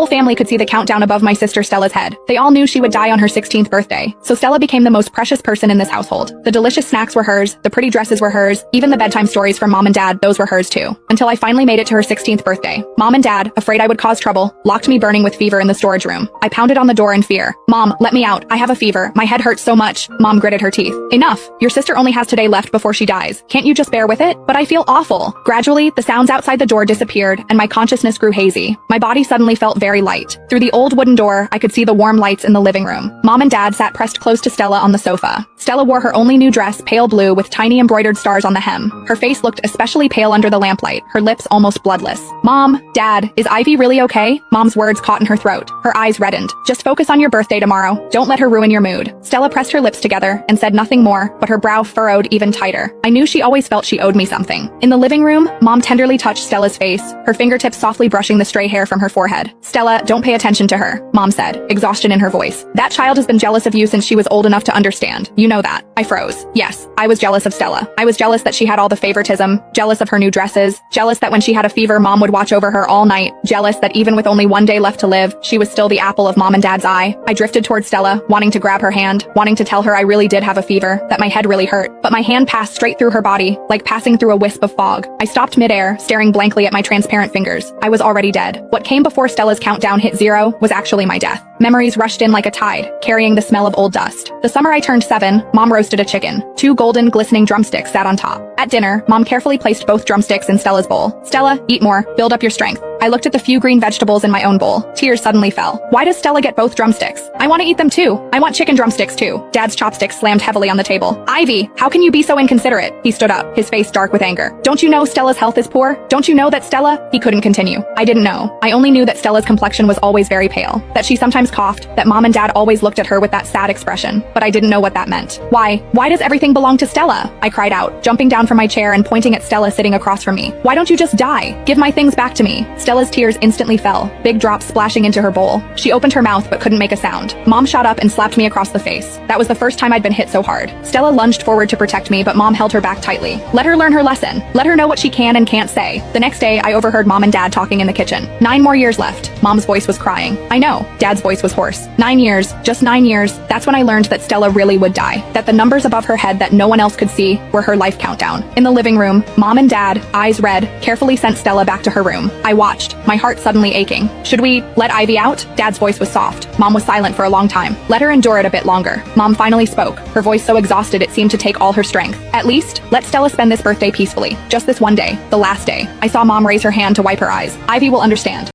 whole family could see the countdown above my sister Stella's head. They all knew she would die on her 16th birthday, so Stella became the most precious person in this household. The delicious snacks were hers, the pretty dresses were hers, even the bedtime stories from mom and dad, those were hers too. Until I finally made it to her 16th birthday. Mom and dad, afraid I would cause trouble, locked me burning with fever in the storage room. I pounded on the door in fear. Mom, let me out. I have a fever. My head hurts so much. Mom gritted her teeth. Enough. Your sister only has today left before she dies. Can't you just bear with it? But I feel awful. Gradually, the sounds outside the door disappeared and my consciousness grew hazy. My body suddenly felt very light. Through the old wooden door, I could see the warm lights in the living room. Mom and dad sat pressed close to Stella on the sofa. Stella wore her only new dress, pale blue, with tiny embroidered stars on the hem. Her face looked especially pale under the lamplight, her lips almost bloodless. Mom, Dad, is Ivy really okay? Mom's words caught in her throat. Her eyes reddened. Just focus on your birthday tomorrow. Don't let her ruin your mood. Stella pressed her lips together and said nothing more, but her brow furrowed even tighter. I knew she always felt she owed me something. In the living room, Mom tenderly touched Stella's face, her fingertips softly brushing the stray hair from her forehead. Stella, don't pay attention to her, Mom said, exhaustion in her voice. That child has been jealous of you since she was old enough to understand. You know that. I froze. Yes, I was jealous of Stella. I was jealous that she had all the favoritism, jealous of her new dresses, jealous that when she had a fever, Mom would watch over her all night, jealous that even with only one day left to live, she was still the apple of Mom and Dad's eye. I drifted towards Stella, wanting to grab her hand, wanting to tell her I really did have a fever, that my head really hurt, but my hand passed straight through her body, like passing through a wisp of fog. I stopped midair, staring blankly at my transparent fingers. I was already dead. What came before Stella's countdown hit 0 was actually my death. Memories rushed in like a tide, carrying the smell of old dust. The summer I turned 7, Mom roasted a chicken. 2 golden, glistening drumsticks sat on top. At dinner, Mom carefully placed both drumsticks in Stella's bowl. Stella, eat more, build up your strength. I looked at the few green vegetables in my own bowl. Tears suddenly fell. Why does Stella get both drumsticks? I want to eat them too. I want chicken drumsticks too. Dad's chopsticks slammed heavily on the table. Ivy, how can you be so inconsiderate? He stood up, his face dark with anger. Don't you know Stella's health is poor? Don't you know that Stella? He couldn't continue. I didn't know. I only knew that Stella's complexion was always very pale, that she sometimes coughed, that Mom and Dad always looked at her with that sad expression, but I didn't know what that meant. Why does everything belong to Stella? I cried out, jumping down from my chair and pointing at Stella sitting across from me. Why don't you just die? Give my things back to me. Stella's tears instantly fell, big drops splashing into her bowl. She opened her mouth but couldn't make a sound. Mom shot up and slapped me across the face. That was the first time I'd been hit so hard. Stella lunged forward to protect me, but Mom held her back tightly. Let her learn her lesson. Let her know what she can and can't say. The next day, I overheard Mom and Dad talking in the kitchen. 9 more years left. Mom's voice was crying. I know. Dad's voice was hoarse. 9 years, just 9 years. That's when I learned that Stella really would die. That the numbers above her head that no one else could see were her life countdown. In the living room, Mom and Dad, eyes red, carefully sent Stella back to her room. I watched, my heart suddenly aching. Should we let Ivy out? Dad's voice was soft. Mom was silent for a long time. Let her endure it a bit longer. Mom finally spoke, her voice so exhausted it seemed to take all her strength. At least, let Stella spend this birthday peacefully. Just this one day, the last day. I saw Mom raise her hand to wipe her eyes. Ivy will understand.